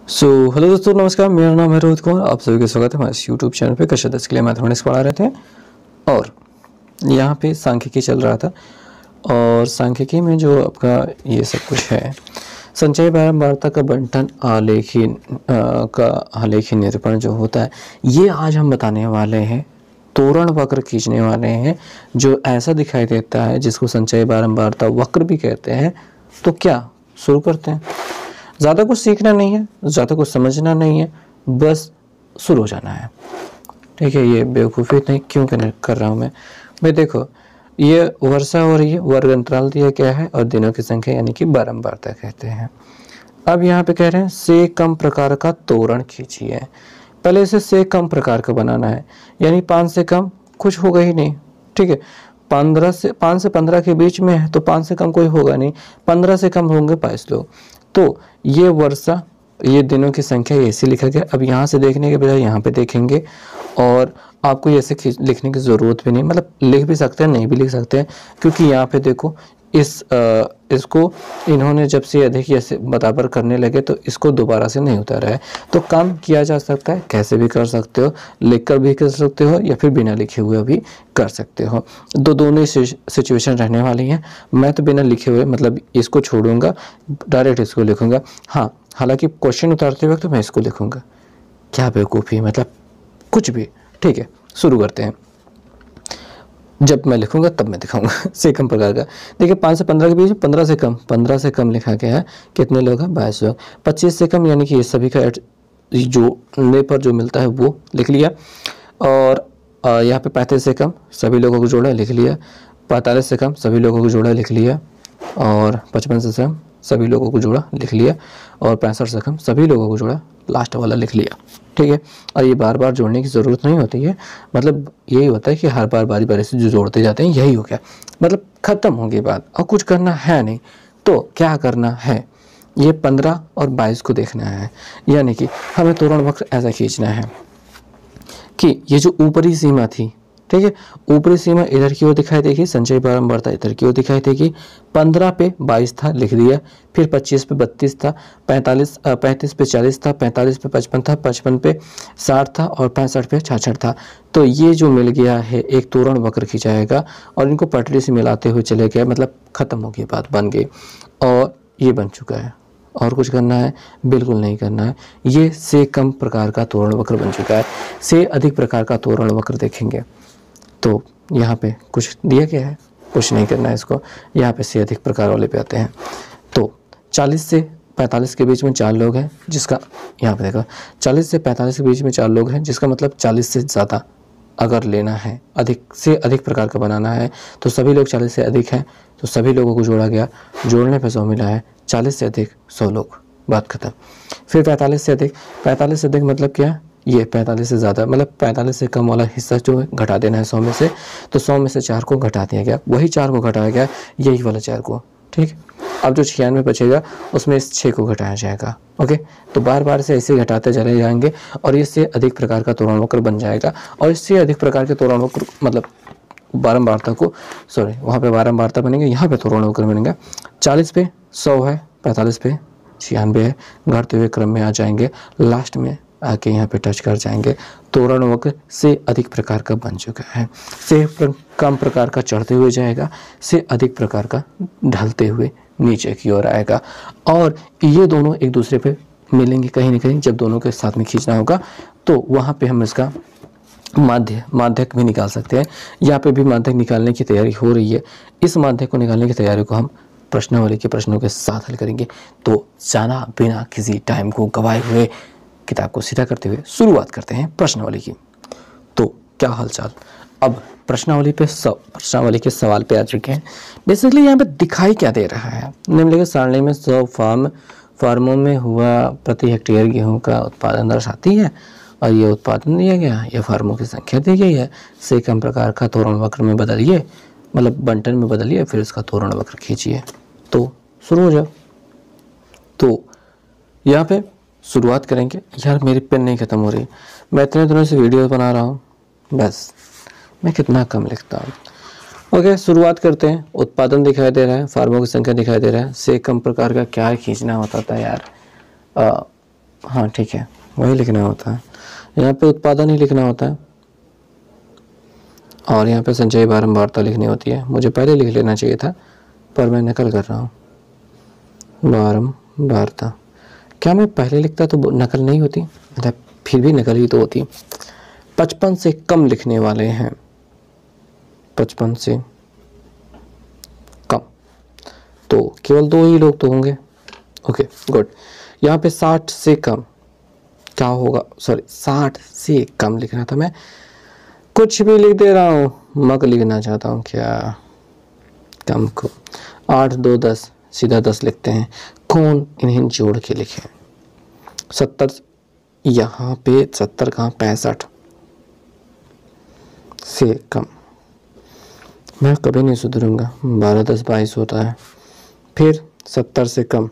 Hello दोस्तों, नमस्कार। मेरा नाम है रोहित कुमार। आप सभी का स्वागत है हमारे यूट्यूब चैनल पे। कक्षा 10 के लिए मैथमेटिक्स पढ़ा रहे थे और यहाँ पे सांख्यिकी चल रहा था। और सांख्यिकी में जो आपका ये सब कुछ है, संचय बारंबारता का बंटन, आलेखी निरूपण जो होता है, ये आज हम बताने वाले हैं। तोरण वक्र खींचने वाले हैं जो ऐसा दिखाई देता है, जिसको संचय बारंबारता वक्र भी कहते हैं। तो क्या शुरू करते हैं। ज़्यादा कुछ सीखना नहीं है, ज़्यादा कुछ समझना नहीं है, बस शुरू हो जाना है। ठीक है, ये बेवकूफ़ी नहीं क्यों कर रहा हूँ मैं भाई। देखो, ये वर्षा हो रही है, वर्ग अंतराल दिया क्या है और दिनों की संख्या यानी कि बारंबारता कहते हैं। अब यहाँ पे कह रहे हैं से कम प्रकार का तोरण खींचिए। पहले इसे से कम प्रकार का बनाना है, यानी 5 से कम कुछ होगा ही नहीं। ठीक है, 5 से 15 के बीच में है तो 5 से कम कोई होगा नहीं, 15 से कम होंगे 22 लोग। तो ये वर्षा, ये दिनों की संख्या ऐसे लिखा गया। अब यहाँ से देखने के बजाय यहाँ पे देखेंगे और आपको ऐसे लिखने की ज़रूरत भी नहीं, मतलब लिख भी सकते हैं, नहीं भी लिख सकते हैं, क्योंकि यहाँ पे देखो इसको इन्होंने जब से अधिक ऐसे बराबर करने लगे तो इसको दोबारा से नहीं उतारा है। तो काम किया जा सकता है, कैसे भी कर सकते हो, लिखकर भी कर सकते हो या फिर बिना लिखे हुए भी कर सकते हो। दोनों सिचुएशन रहने वाली हैं। मैं तो बिना लिखे हुए, मतलब इसको छोड़ूंगा, डायरेक्ट इसको लिखूंगा। हाँ, हालांकि क्वेश्चन उतारते वक्त तो मैं इसको लिखूंगा। क्या बेवकूफ़ी, मतलब कुछ भी। ठीक है, शुरू करते हैं। जब मैं लिखूंगा तब मैं दिखाऊंगा से कम प्रकार का। देखिए, 5 से 15 के बीच 15 से कम लिखा गया है। कितने लोग हैं? 22 लोग। 25 से कम यानी कि ये सभी का जोड़ने पर जो मिलता है वो लिख लिया। और यहाँ पे 35 से कम सभी लोगों को जोड़ा, लिख लिया। 45 से कम सभी लोगों को जोड़ा, लिख लिया। और 55 से कम सभी लोगों को जोड़ा, लिख लिया। और 65 से कम सभी लोगों को जोड़ा, लास्ट वाला लिख लिया। ठीक है, और ये बार बार जोड़ने की ज़रूरत नहीं होती है, मतलब यही होता है कि हर बार बारी बारी से जो जोड़ते जाते हैं यही हो गया, मतलब ख़त्म होगी बात। और कुछ करना है नहीं। तो क्या करना है, ये 15 और 22 को देखना है, यानी कि हमें तोरण वक्र ऐसा खींचना है कि ये जो ऊपरी सीमा थी, ठीक है, ऊपरी सीमा इधर की ओर दिखाई देगी, संचय बारंबारता इधर की ओर दिखाई देगी। 15 पे 22 था, लिख दिया। फिर 25 पे 32 था, 35 पे 40 था, 45 पे 55 था, 55 पे 60 था और 65 पे 66 था। तो ये जो मिल गया है, एक तोरण वक्र खिंचाएगा और इनको पटरी से मिलाते हुए चले गए, मतलब खत्म हो गई बात, बन गई। और ये बन चुका है। और कुछ करना है? बिल्कुल नहीं करना है। ये से कम प्रकार का तोरण वक्र बन चुका है। से अधिक प्रकार का तोरण वक्र देखेंगे तो यहाँ पे कुछ दिया गया है, कुछ नहीं करना है इसको। यहाँ पे से अधिक प्रकार वाले पे आते हैं। तो 40 से 45 के बीच में 4 लोग हैं, जिसका यहाँ पे देखो 40 से 45 के बीच में 4 लोग हैं, जिसका मतलब 40 से ज़्यादा अगर लेना है, अधिक से अधिक प्रकार का बनाना है, तो सभी लोग 40 से अधिक हैं तो सभी लोगों को जोड़ा गया। जोड़ने पे 100 मिला है। 40 से अधिक 100 लोग, बात खत्म। फिर 45 से अधिक, 45 से अधिक मतलब क्या? ये 45 से ज़्यादा, मतलब 45 से कम वाला हिस्सा जो है घटा देना है 100 में से। तो 100 में से 4 को घटा दिया गया, वही 4 को घटाया गया, यही वाला 4 को। ठीक, अब जो 96 बचेगा उसमें इस 6 को घटाया जाएगा। ओके, तो बार बार से ऐसे घटाते चले जाएंगे और इससे अधिक प्रकार का तोरण वक्र बन जाएगा। और इससे अधिक प्रकार के तोरण वक्र, मतलब बारंबारता को, सॉरी, वहाँ पे बारंबारता बनेंगे, यहाँ पे तोरण वक्र बनेगा। 40 पे 100 है, 45 पे 96 है, घटते हुए क्रम में आ जाएंगे, लास्ट में आके यहाँ पे टच कर जाएंगे। तोरण वक्र से अधिक प्रकार का बन चुका है। से कम प्रकार का चढ़ते हुए जाएगा, से अधिक प्रकार का ढलते हुए नीचे की ओर आएगा। और ये दोनों एक दूसरे पे मिलेंगे कहीं ना कहीं। जब दोनों के साथ में खींचना होगा तो वहाँ पे हम इसका माध्यक भी निकाल सकते हैं। यहाँ पे भी माध्यक निकालने की तैयारी हो रही है। इस माध्यक को निकालने की तैयारी को हम प्रश्नावली के प्रश्नों के साथ हल करेंगे। तो जाना बिना किसी टाइम को गवाए हुए किताब को सीधा करते हुए शुरुआत करते हैं प्रश्नावली की। तो क्या हालचाल। अब प्रश्नावली के सवाल पे आ चुके हैं। बेसिकली यहाँ पे दिखाई क्या दे रहा है, निम्नलिखित सारणी में 100 फार्मों में हुआ प्रति हेक्टेयर गेहूं का उत्पादन दर्शाती है। और ये उत्पादन दिया गया, ये फार्मों की संख्या दी गई है। से कम प्रकार का तोरण वक्र में बदलिए, मतलब बंटन में बदलिए, फिर इसका तोरण वक्र खींचिए। तो शुरू हो जाओ। तो यहाँ पे शुरुआत करेंगे। यार मेरी पेन नहीं ख़त्म हो रही, मैं इतने दिनों से वीडियो बना रहा हूँ, बस मैं कितना कम लिखता हूँ। ओके, शुरुआत करते हैं। उत्पादन दिखाई दे रहा है, फार्मों की संख्या दिखाई दे रहा है। से कम प्रकार का क्या खींचना होता था यार? हाँ ठीक है, वही लिखना होता है। यहाँ पे उत्पादन ही लिखना होता है और यहाँ पे संचय बारंबारता लिखनी होती है। मुझे पहले लिख लेना चाहिए था पर मैं नकल कर रहा हूँ। बारंबारता, क्या मैं पहले लिखता तो नकल नहीं होती? मतलब फिर भी नकल ही तो होती। 55 से कम लिखने वाले हैं, 55 से कम, तो केवल 2 ही लोग तो होंगे। Okay good. यहाँ पे 60 से कम क्या होगा? सॉरी 60 से कम लिखना था, मैं कुछ भी लिख दे रहा हूँ, मग लिखना चाहता हूँ क्या? कम को 8 2 10, सीधा 10 लिखते हैं। कौन इन्हें जोड़ के लिखे? 70, यहाँ पे 70 कहाँ, 65 से कम। मैं कभी नहीं सुधरूंगा। 12 10 22 होता है, फिर 70 से कम,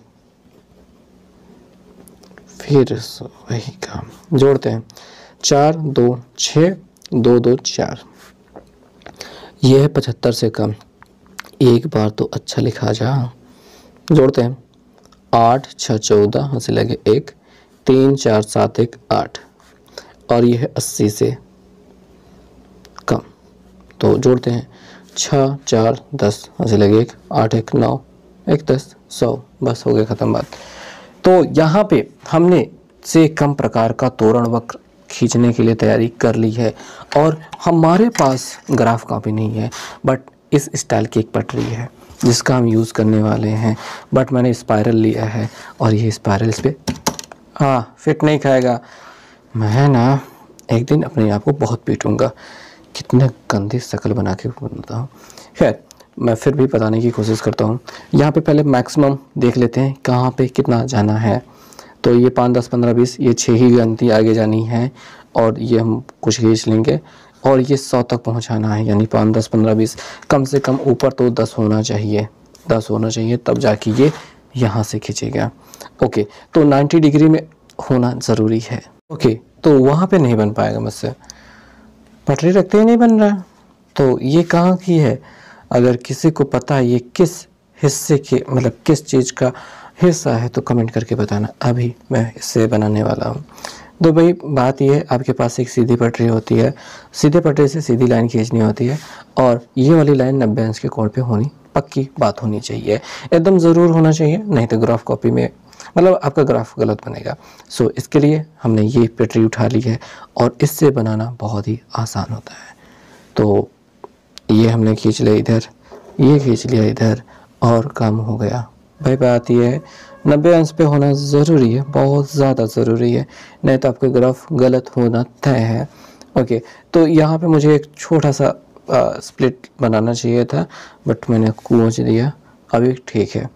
फिर वही काम जोड़ते हैं। 4 2 6 2 2 4, यह है 75 से कम। एक बार तो अच्छा लिखा जा। जोड़ते हैं। 8 6 14, हंसी लगे 1, 3 4 7 1 8, और यह है 80 से कम। तो जोड़ते हैं। 6 4 10, हंसी लगे 1, 8 1 9, 1 10 100, बस हो गया ख़त्म बात। तो यहाँ पे हमने से कम प्रकार का तोरण वक्र खींचने के लिए तैयारी कर ली है और हमारे पास ग्राफ कॉपी नहीं है, बट इस स्टाइल की एक पटरी है जिसका हम यूज़ करने वाले हैं। बट मैंने स्पायरल लिया है और ये स्पायरल इस पर हाँ फिट नहीं खाएगा। मैं ना एक दिन अपने आप को बहुत पीटूंगा, कितने गंदी शक्ल बना के बनाता हूँ। खैर मैं फिर भी बताने की कोशिश करता हूँ। यहाँ पे पहले मैक्सिमम देख लेते हैं कहाँ पे कितना जाना है। तो ये 5 10 15 20, ये 6 ही गिनती आगे जानी है और ये हम कुछ खींच लेंगे और ये 100 तक पहुँचाना है, यानी 5 10 15 20, कम से कम ऊपर तो 10 होना चाहिए, 10 होना चाहिए, तब जाके ये यहाँ से खींचेगा। ओके, तो 90 डिग्री में होना ज़रूरी है। ओके, तो वहाँ पे नहीं बन पाएगा मुझसे, पटरी रखते ही नहीं बन रहा। तो ये कहाँ की है? अगर किसी को पता है ये किस हिस्से के, मतलब किस चीज़ का हिस्सा है, तो कमेंट करके बताना। अभी मैं इससे बनाने वाला हूँ। तो भाई बात ये है, आपके पास एक सीधी पटरी होती है, सीधे पटरी से सीधी लाइन खींचनी होती है और ये वाली लाइन 90 अंश के कोण पे होनी पक्की बात होनी चाहिए, एकदम ज़रूर होना चाहिए, नहीं तो ग्राफ कॉपी में मतलब आपका ग्राफ गलत बनेगा। सो इसके लिए हमने ये पटरी उठा ली है और इससे बनाना बहुत ही आसान होता है। तो ये हमने खींच लिया इधर, ये खींच लिया इधर और काम हो गया। भाई बात ये है 90 अंश पे होना ज़रूरी है, बहुत ज़्यादा ज़रूरी है, नहीं तो आपका ग्राफ गलत होना तय है। ओके, तो यहाँ पे मुझे एक छोटा सा स्प्लिट बनाना चाहिए था, बट मैंने कूच दिया, अभी ठीक है।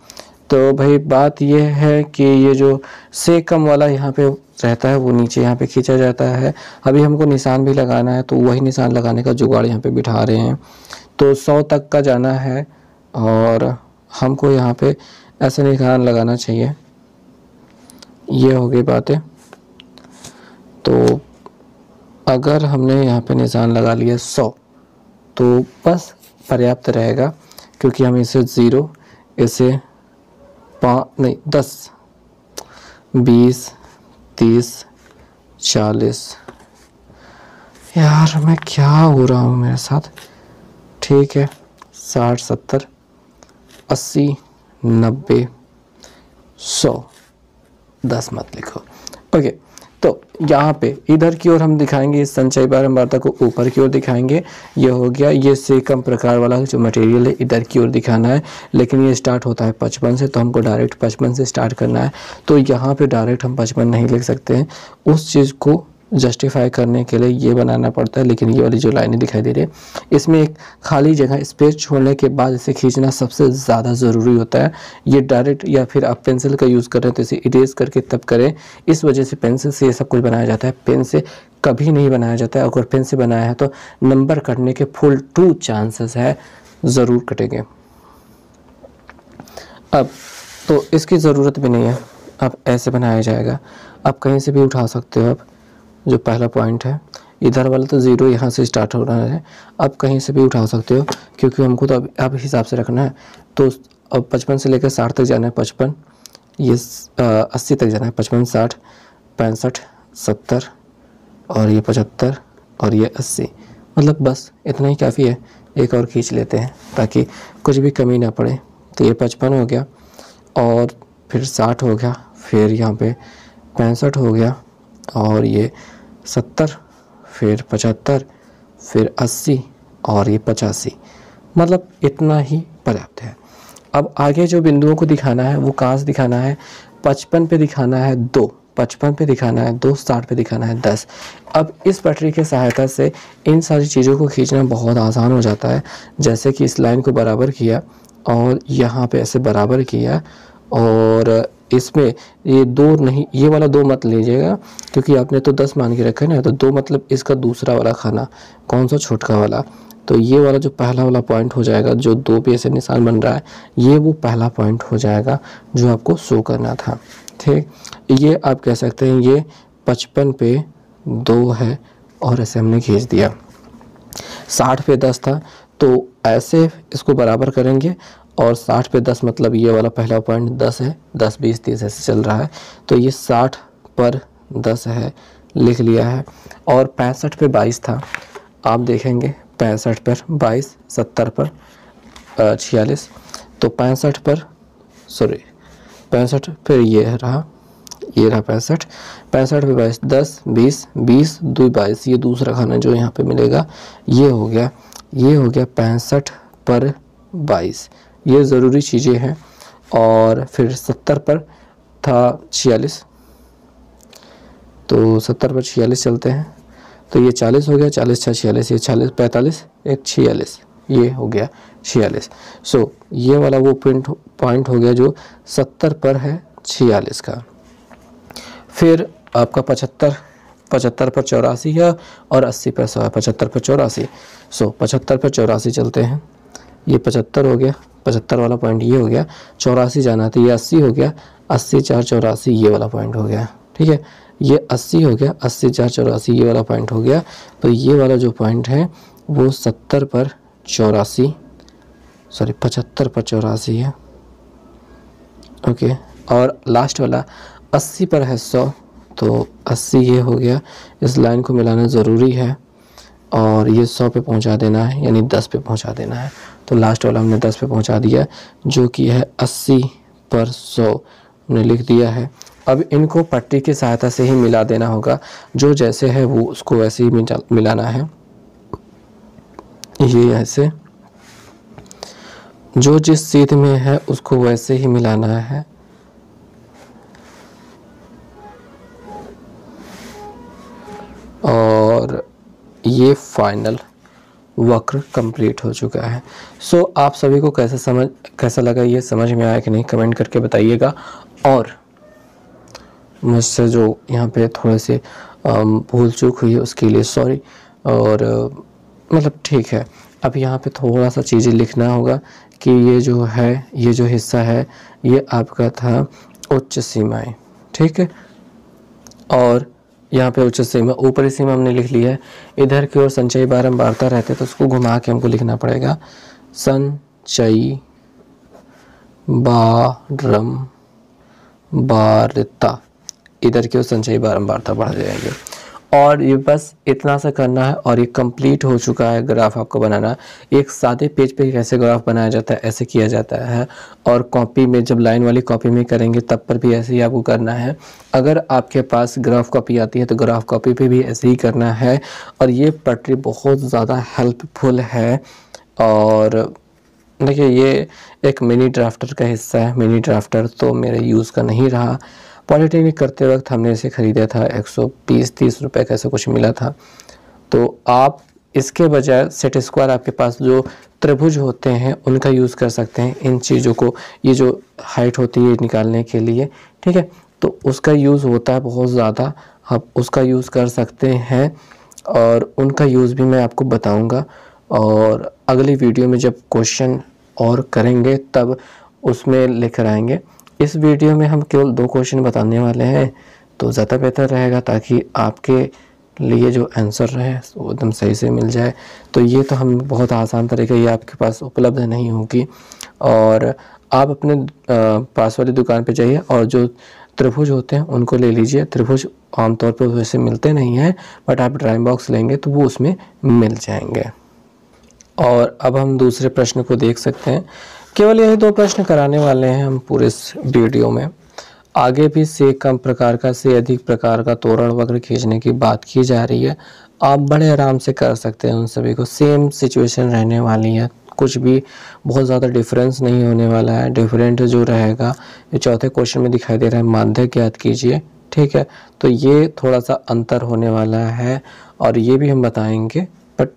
तो भाई बात ये है कि ये जो से कम वाला यहाँ पे रहता है वो नीचे यहाँ पे खींचा जाता है। अभी हमको निशान भी लगाना है, तो वही निशान लगाने का जुगाड़ यहाँ पे बिठा रहे हैं। तो 100 तक का जाना है और हमको यहाँ पे ऐसे निशान लगाना चाहिए। ये हो गई बातें। तो अगर हमने यहाँ पे निशान लगा लिया 100, तो बस पर्याप्त रहेगा, क्योंकि हम इसे 0, इसे 5 नहीं 10 20 30 40, यार मैं क्या हो रहा हूँ मेरे साथ, ठीक है, 60 70 80 90 100, 10 मत लिखो। ओके, तो यहाँ पे इधर की ओर हम दिखाएंगे, इस संचय बारंबारता को ऊपर की ओर दिखाएंगे। ये हो गया, ये से कम प्रकार वाला जो मटेरियल है इधर की ओर दिखाना है, लेकिन ये स्टार्ट होता है 55 से, तो हमको डायरेक्ट 55 से स्टार्ट करना है। तो यहाँ पे डायरेक्ट हम 55 नहीं लिख सकते हैं, उस चीज़ को जस्टिफाई करने के लिए ये बनाना पड़ता है। लेकिन ये वाली जो लाइनें दिखाई दे रही है, इसमें एक खाली जगह स्पेस छोड़ने के बाद इसे खींचना सबसे ज़्यादा ज़रूरी होता है। ये डायरेक्ट या फिर आप पेंसिल का यूज़ कर रहे हैं तो इसे इरेज करके तब करें। इस वजह से पेंसिल से ये सब कुछ बनाया जाता है, पेन से कभी नहीं बनाया जाता है। अगर पेन से बनाया है तो नंबर कटने के फुल 2 चांसेस है, ज़रूर कटेंगे। अब तो इसकी ज़रूरत भी नहीं है, अब ऐसे बनाया जाएगा। आप कहीं से भी उठा सकते हो। आप जो पहला पॉइंट है इधर वाला तो 0 यहाँ से स्टार्ट हो रहा है, आप कहीं से भी उठा सकते हो, क्योंकि हमको तो अब हिसाब से रखना है। तो अब 55 से लेकर 60 तक जाना है, 55 ये 80 तक जाना है, 55 60 65, 70 और ये 75 और ये 80, मतलब बस इतना ही काफ़ी है। एक और खींच लेते हैं ताकि कुछ भी कमी ना पड़े। तो ये 55 हो गया और फिर 60 हो गया, फिर यहाँ पे 65 हो गया और ये 70, फिर 75, फिर 80 और ये 85, मतलब इतना ही पर्याप्त है। अब आगे जो बिंदुओं को दिखाना है वो कहाँ से दिखाना है? 55 पे दिखाना है 2, 55 पे दिखाना है 2, 60 पे दिखाना है 10। अब इस पटरी की सहायता से इन सारी चीज़ों को खींचना बहुत आसान हो जाता है। जैसे कि इस लाइन को बराबर किया और यहाँ पे ऐसे बराबर किया और इसमें ये 2 नहीं, ये वाला 2 मत लीजिएगा क्योंकि आपने तो 10 मान के रखा है ना। तो 2 मतलब इसका दूसरा वाला खाना, कौन सा? छोटका वाला। तो ये वाला जो पहला वाला पॉइंट हो जाएगा, जो 2 पे ऐसे निशान बन रहा है, ये वो पहला पॉइंट हो जाएगा जो आपको शो करना था। ठीक, ये आप कह सकते हैं ये 55 पे 2 है और ऐसे हमने खींच दिया। 60 पे 10 था तो ऐसे इसको बराबर करेंगे और 60 पे 10 मतलब ये वाला पहला पॉइंट 10 है, 10, 20, 30 ऐसे चल रहा है। तो ये 60 पर 10 है, लिख लिया है। और 65 पे 22 था, आप देखेंगे 65 पर 22, 70 पर 46, तो 65 पर ये रहा 65, 65 पे 22, 10, 20, 20, 2, 22, ये दूसरा खाना जो यहाँ पे मिलेगा ये हो गया 65 पर 22। ये ज़रूरी चीज़ें हैं। और फिर 70 पर था 46, तो 70 पर 46 चलते हैं, तो ये 40 हो गया, 40 6 46, ये 40 45 एक 46, ये हो गया 46। सो ये वाला वो पॉइंट हो गया जो 70 पर है 46 का। फिर आपका 75 पर 84 है और 80 पर 75 पर 84। सो 75 पर 84 चलते हैं, ये 75 हो गया, 75 वाला पॉइंट ये हो गया, 84 जाना था, ये 80 हो गया, 80 4 84 ये वाला पॉइंट हो गया। ठीक है, ये 80 हो गया, 80 4 84 ये वाला पॉइंट हो गया। तो ये वाला जो पॉइंट है वो 75 पर 84 है। ओके, और लास्ट वाला 80 पर है 100, तो 80 ये हो गया। इस लाइन को मिलाना ज़रूरी है और ये 100 पे पहुंचा देना है, यानी 10 पे पहुंचा देना है। तो लास्ट वाला हमने 10 पे पहुंचा दिया, जो कि है 80 पर 100 हमने लिख दिया है। अब इनको पट्टी की सहायता से ही मिला देना होगा, जो जैसे है वो उसको वैसे ही मिलाना है। ये ऐसे, जो जिस सीध में है उसको वैसे ही मिलाना है। और ये फाइनल वक्र कंप्लीट हो चुका है। सो आप सभी को कैसा लगा, ये समझ में आया कि नहीं, कमेंट करके बताइएगा। और मुझसे जो यहाँ पे थोड़े से भूल चूक हुई है उसके लिए सॉरी। और मतलब ठीक है, अब यहाँ पे थोड़ा सा चीज़ें लिखना होगा कि ये जो है, ये जो हिस्सा है ये आपका था उच्च सीमाएं। ठीक है, और यहाँ पे उच्च सीमा, ऊपरी सीमा हमने लिख ली है। इधर की ओर संचयी बारंबारता रहते तो उसको घुमा के हमको लिखना पड़ेगा संचयी बारंबारता। इधर की ओर संचयी बारंबारता बढ़ जाएगी। और ये बस इतना सा करना है और ये कंप्लीट हो चुका है ग्राफ आपको बनाना। एक सादे पेज पे कैसे ग्राफ बनाया जाता है ऐसे किया जाता है, और कॉपी में जब लाइन वाली कॉपी में करेंगे तब पर भी ऐसे ही आपको करना है। अगर आपके पास ग्राफ कॉपी आती है तो ग्राफ कॉपी पे भी ऐसे ही करना है। और ये पटरी बहुत ज़्यादा हेल्पफुल है। और देखिए ये एक मिनी ड्राफ्टर का हिस्सा है। मिनी ड्राफ्टर तो मेरे यूज़ का नहीं रहा। पॉलिटेक्निक करते वक्त हमने इसे ख़रीदा था, 120-30 रुपये का ऐसा कुछ मिला था। तो आप इसके बजाय सेट स्क्वायर, आपके पास जो त्रिभुज होते हैं उनका यूज़ कर सकते हैं इन चीज़ों को, ये जो हाइट होती है निकालने के लिए। ठीक है, तो उसका यूज़ होता है बहुत ज़्यादा, आप उसका यूज़ कर सकते हैं और उनका यूज़ भी मैं आपको बताऊँगा। और अगली वीडियो में जब क्वेश्चन और करेंगे तब उसमें लेकर आएंगे। इस वीडियो में हम केवल 2 क्वेश्चन बताने वाले हैं, तो ज़्यादा बेहतर रहेगा ताकि आपके लिए जो आंसर रहे वो एकदम सही से मिल जाए। तो ये तो हम बहुत आसान तरीके ये आपके पास उपलब्ध नहीं होगी। और आप अपने पास वाली दुकान पे जाइए और जो त्रिभुज होते हैं उनको ले लीजिए। त्रिभुज आमतौर पर वैसे मिलते नहीं हैं, बट आप ड्राइंग बॉक्स लेंगे तो वो उसमें मिल जाएंगे। और अब हम दूसरे प्रश्न को देख सकते हैं। केवल यही 2 प्रश्न कराने वाले हैं हम पूरे इस वीडियो में। आगे भी से कम प्रकार का से अधिक प्रकार का तोरण वक्र खींचने की बात की जा रही है। आप बड़े आराम से कर सकते हैं उन सभी को, सेम सिचुएशन रहने वाली है, कुछ भी बहुत ज़्यादा डिफरेंस नहीं होने वाला है। डिफरेंट जो रहेगा ये चौथे क्वेश्चन में दिखाई दे रहा है, माध्य ज्ञात कीजिए, ठीक है। तो ये थोड़ा सा अंतर होने वाला है और ये भी हम बताएंगे बट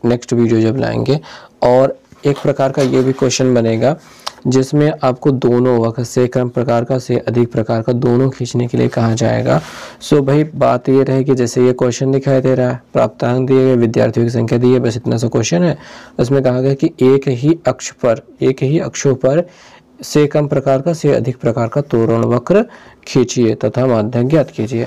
नेक्स्ट वीडियो जब लाएंगे। और एक प्रकार का ये भी क्वेश्चन बनेगा जिसमें आपको दोनों वक्र से कम प्रकार का से अधिक प्रकार का दोनों खींचने के लिए कहा जाएगा। सो भाई बात ये रहेगी, जैसे ये क्वेश्चन दिखाई दे रहा है, प्राप्तांक दिए गए, विद्यार्थियों की संख्या दी है, बस इतना सा क्वेश्चन है। उसमें कहा गया कि एक ही अक्षों पर से कम प्रकार का से अधिक प्रकार का तोरण वक्र खींचिए तथा माध्य ज्ञात कीजिए।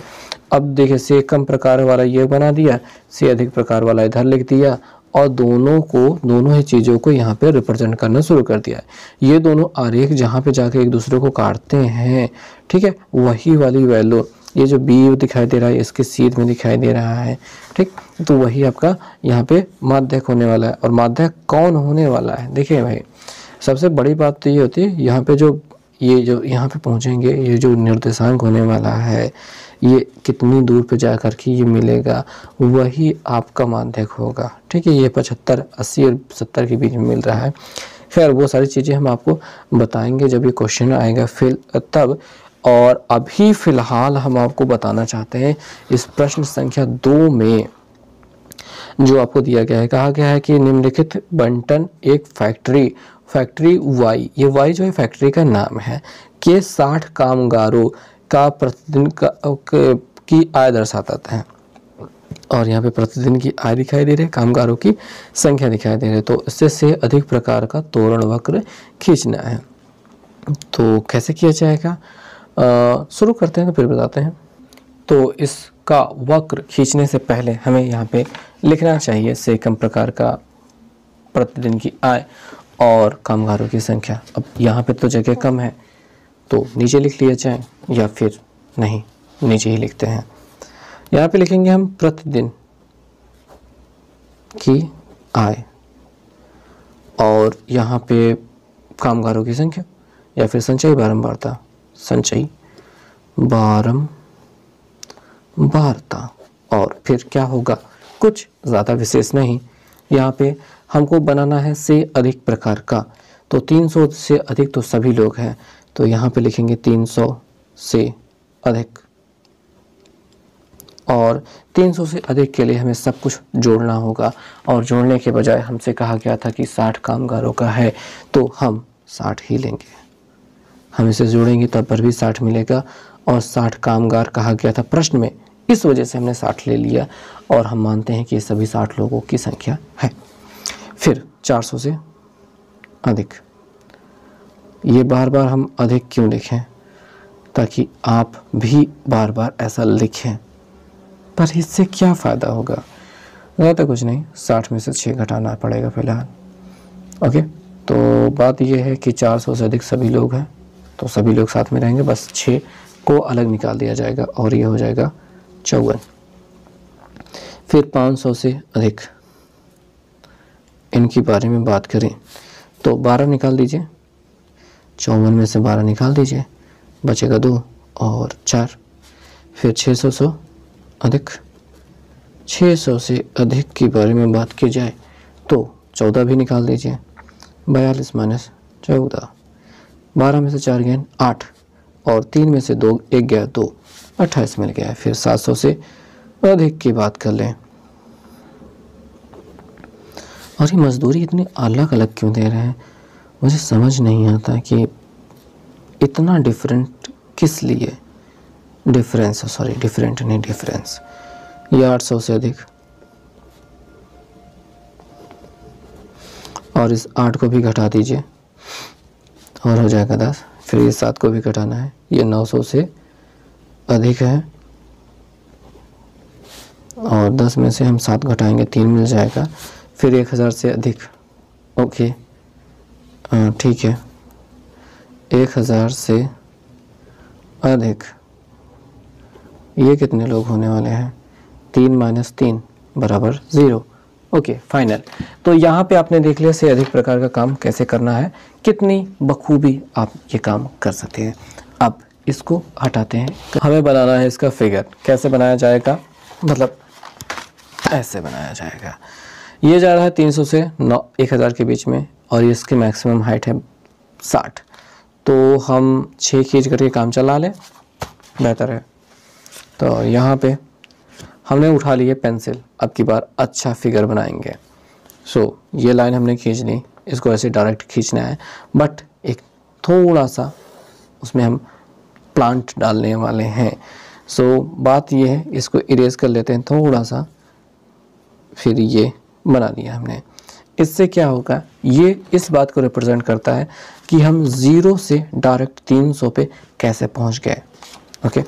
अब देखिए से कम प्रकार वाला ये बना दिया, से अधिक प्रकार वाला इधर लिख दिया और दोनों ही चीज़ों को यहाँ पे रिप्रेजेंट करना शुरू कर दिया है। ये दोनों आरेख जहाँ पे जाके एक दूसरे को काटते हैं, ठीक है, वही वाली वैल्यू, ये जो बी दिखाई दे रहा है इसके सीध में दिखाई दे रहा है, ठीक, तो वही आपका यहाँ पे माध्यक होने वाला है। और माध्यक कौन होने वाला है, देखिए भाई सबसे बड़ी बात तो ये होती है यहाँ पे जो यहाँ पे पहुँचेंगे, ये जो निर्देशांक होने वाला है ये कितनी दूर पे जा कर के ये मिलेगा, वही आपका माध्यक होगा, ठीक है। ये 75, 80 और 70 के बीच में मिल रहा है। खैर वो सारी चीज़ें हम आपको बताएंगे जब ये क्वेश्चन आएगा फिर तब। और अभी फ़िलहाल हम आपको बताना चाहते हैं इस प्रश्न संख्या 2 में जो आपको दिया गया है, कहा गया है कि निम्नलिखित बंटन एक फैक्ट्री वाई, ये वाई जो है फैक्ट्री का नाम है, के 60 कामगारों का प्रतिदिन की आय दर्शाता है। और यहाँ पे प्रतिदिन की आय दिखाई दे रही है, कामगारों की संख्या दिखाई दे रही है। तो इससे से अधिक प्रकार का तोरण वक्र खींचना है। तो कैसे किया जाएगा, शुरू करते हैं तो फिर बताते हैं। तो इसका वक्र खींचने से पहले हमें यहाँ पे लिखना चाहिए से कम प्रकार का प्रतिदिन की आय और कामगारों की संख्या। अब यहाँ पे तो जगह कम है तो नीचे लिख लिया जाए या फिर नहीं नीचे ही लिखते हैं। यहाँ पे लिखेंगे हम प्रतिदिन की आय और यहाँ पे कामगारों की संख्या या फिर संचयी बारंबारता, संचयी बारंबारता। और फिर क्या होगा, कुछ ज़्यादा विशेष नहीं, यहाँ पे हमको बनाना है से अधिक प्रकार का। तो 300 से अधिक तो सभी लोग हैं, तो यहाँ पे लिखेंगे 300 से अधिक। और 300 से अधिक के लिए हमें सब कुछ जोड़ना होगा और जोड़ने के बजाय हमसे कहा गया था कि 60 कामगारों का है तो हम 60 ही लेंगे। हम इसे जोड़ेंगे तब पर भी 60 मिलेगा और 60 कामगार कहा गया था प्रश्न में, इस वजह से हमने 60 ले लिया और हम मानते हैं कि ये सभी 60 लोगों की संख्या है। फिर 400 से अधिक, ये बार बार हम अधिक क्यों लिखें, ताकि आप भी बार बार ऐसा लिखें, पर इससे क्या फ़ायदा होगा, ज़्यादा कुछ नहीं, 60 में से 6 घटाना पड़ेगा फिलहाल। ओके, तो बात यह है कि 400 से अधिक सभी लोग हैं तो सभी लोग साथ में रहेंगे, बस 6 को अलग निकाल दिया जाएगा और ये हो जाएगा 54। फिर 500 से अधिक, इनके बारे में बात करें तो 12 निकाल दीजिए, 54 में से 12 निकाल दीजिए, बचेगा 2 और 4। फिर 600 से अधिक, 600 से अधिक के बारे में बात की जाए तो 14 भी निकाल दीजिए, 42 माइनस 14, 12 में से 4 गए 8 और 3 में से 2 1 गया 2, 28 मिल गया। फिर 700 से अधिक की बात कर लें। और ये मजदूरी इतनी अलग अलग क्यों दे रहे हैं, मुझे समझ नहीं आता कि इतना डिफरेंट किस लिए, डिफरेंट नहीं डिफरेंस। ये 800 से अधिक और इस 8 को भी घटा दीजिए और हो जाएगा 10। फिर ये 7 को भी घटाना है, ये 900 से अधिक है और 10 में से हम 7 घटाएंगे 3 मिल जाएगा। फिर 1000 से अधिक, ओके ठीक है, 1000 से अधिक ये कितने लोग होने वाले हैं, 3 माइनस 3 बराबर 0। Okay final. तो यहाँ पे आपने देख लिया से अधिक प्रकार का काम कैसे करना है, कितनी बखूबी आप ये काम कर सकते हैं। अब इसको हटाते हैं, हमें बनाना है इसका फिगर। कैसे बनाया जाएगा, मतलब ऐसे बनाया जाएगा। ये जा रहा है 300 से 1000 के बीच में और इसकी मैक्सिमम हाइट है 60। तो हम 6 खींच करके काम चला लें, बेहतर है। तो यहाँ पे हमने उठा ली है पेंसिल, अब की बार अच्छा फिगर बनाएंगे। सो ये लाइन हमने खींच ली, इसको ऐसे डायरेक्ट खींचना है, बट एक थोड़ा सा उसमें हम प्लांट डालने वाले हैं। सो बात ये है, इसको इरेज कर लेते हैं थोड़ा सा, फिर ये बना लिया हमने। इससे क्या होगा, ये इस बात को रिप्रेजेंट करता है कि हम 0 से डायरेक्ट 300 पे कैसे पहुंच गए। ओके,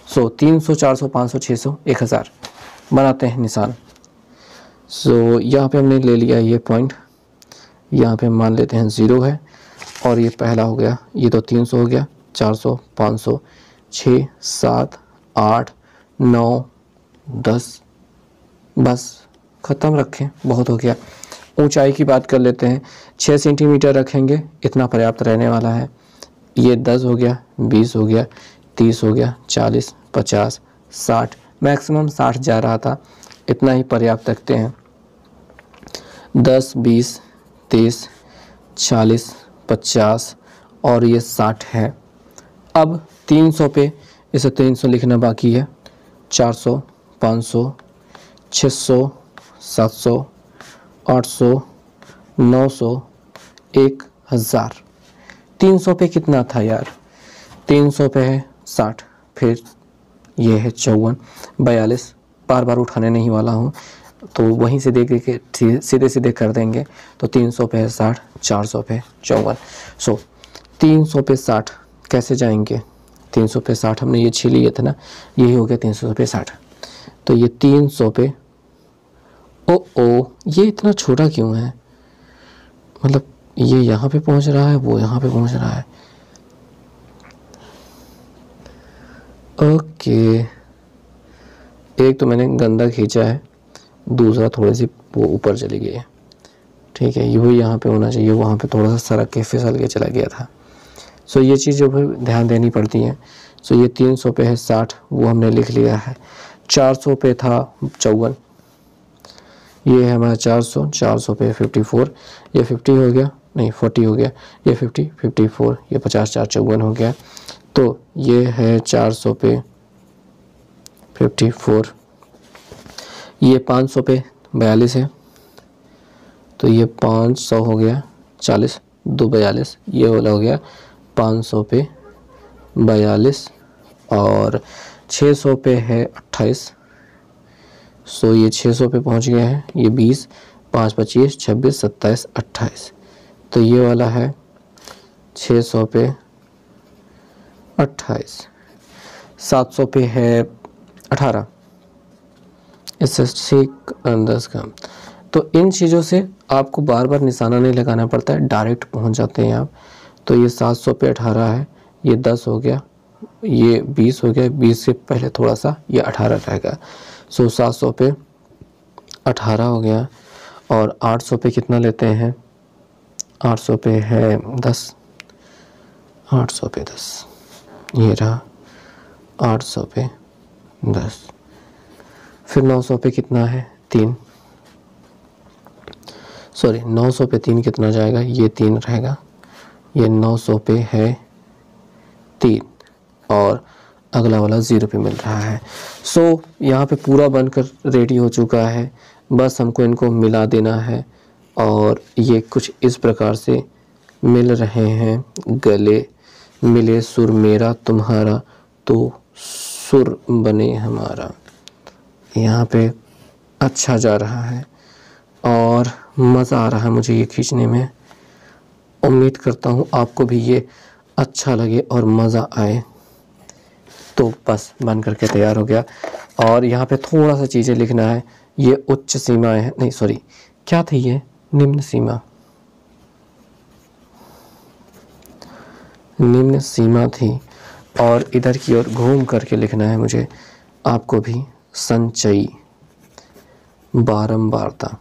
सो 300, 400, 500, 600, 1000 बनाते हैं निशान। सो यहाँ पे हमने ले लिया ये पॉइंट, यहाँ पे मान लेते हैं 0 है, और ये पहला हो गया, ये तो 300 हो गया, 400, 500, 6, 7, 8, 9, 10, बस ख़त्म रखें, बहुत हो गया। ऊंचाई की बात कर लेते हैं, 6 सेंटीमीटर रखेंगे, इतना पर्याप्त रहने वाला है। ये 10 हो गया, 20 हो गया, 30 हो गया, 40, 50, 60, मैक्सिमम 60 जा रहा था, इतना ही पर्याप्त रखते हैं। 10, 20, 30, 40, 50 और ये 60 है। अब 300 पे इसे 300 लिखना बाकी है, 400, 500, 600, 700, 800, 900, 1000। 300 पे कितना था यार, 300 पे है 60, फिर ये है 54, 42, बार बार उठाने नहीं वाला हूँ, तो वहीं से देख के सीधे सीधे कर देंगे। तो 300 पे है 60, 400 पे 54। सो 300 पे 60 कैसे जाएंगे, 300 पे 60 हमने ये छीन लिए थे ना, यही हो गया 300 पे 60। तो ये 300 पे, ओ ये इतना छोटा क्यों है, मतलब ये यहाँ पे पहुँच रहा है, वो यहाँ पे पहुँच रहा है। ओके, एक तो मैंने गंदा खींचा है, दूसरा थोड़ी सी वो ऊपर चली गई है। ठीक है, ये भी यहाँ पे होना चाहिए, वहाँ पे थोड़ा सा सरक के फिसल के चला गया था। सो ये चीज़ जो ध्यान देनी पड़ती हैं। सो ये 300 पे है 60, वो हमने लिख लिया है। 400 पे था 54, ये है हमारा 400, 400 पे 54, ये 50 हो गया, नहीं 40 हो गया, ये 50, 54, ये 50, 4, 54 हो गया। तो ये है 400 पे 54, ये 500 पे 42 है, तो ये 500 हो गया 40, 2 42, ये वाला हो गया 500 पे 42, और 600 पे है 28। सो ये 600 पे पहुंच गया है, ये 20, 5, 25, 26, 27, 28। तो ये वाला है 600 पे 28। 700 पे है 18, इससे 10 कम। तो इन चीज़ों से आपको बार बार निशाना नहीं लगाना पड़ता है, डायरेक्ट पहुंच जाते हैं आप। तो ये 700 पे 18 है, ये 10 हो गया, ये 20 हो गया, 20 से पहले थोड़ा सा ये 18 रहेगा। सो 700 पे 18 हो गया, और 800 पे कितना लेते हैं, 800 पे है 10, 800 पे 10, ये रहा 800 पे 10। फिर 900 पे कितना है 3, सॉरी 900 पे 3 कितना जाएगा, ये 3 रहेगा, ये 900 पे है 3, और अगला वाला 0 पे मिल रहा है। सो यहाँ पे पूरा बनकर रेडी हो चुका है, बस हमको इनको मिला देना है। और ये कुछ इस प्रकार से मिल रहे हैं, गले मिले सुर मेरा तुम्हारा, तो सुर बने हमारा। यहाँ पे अच्छा जा रहा है और मज़ा आ रहा है मुझे ये खींचने में। उम्मीद करता हूँ आपको भी ये अच्छा लगे और मज़ा आए। तो बस बन करके तैयार हो गया। और यहाँ पे थोड़ा सा चीज़ें लिखना है, ये उच्च सीमाएं हैं, नहीं सॉरी क्या थी ये, निम्न सीमा, निम्न सीमा थी। और इधर की ओर घूम करके लिखना है मुझे, आपको भी संचयी बारंबारता।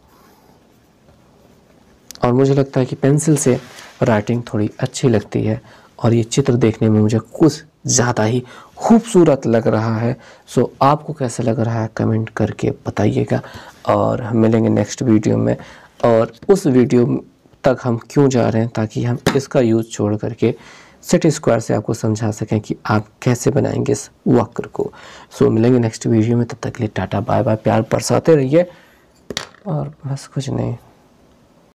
और मुझे लगता है कि पेंसिल से राइटिंग थोड़ी अच्छी लगती है और ये चित्र देखने में मुझे कुछ ज़्यादा ही खूबसूरत लग रहा है। सो आपको कैसा लग रहा है कमेंट करके बताइएगा और हम मिलेंगे नेक्स्ट वीडियो में। और उस वीडियो तक हम क्यों जा रहे हैं, ताकि हम इसका यूज़ छोड़ करके सेट स्क्वायर से आपको समझा सकें कि आप कैसे बनाएंगे इस वक्र को। सो मिलेंगे नेक्स्ट वीडियो में, तब तक के लिए टाटा बाय बाय, प्यार बरसाते रहिए और बस कुछ नहीं।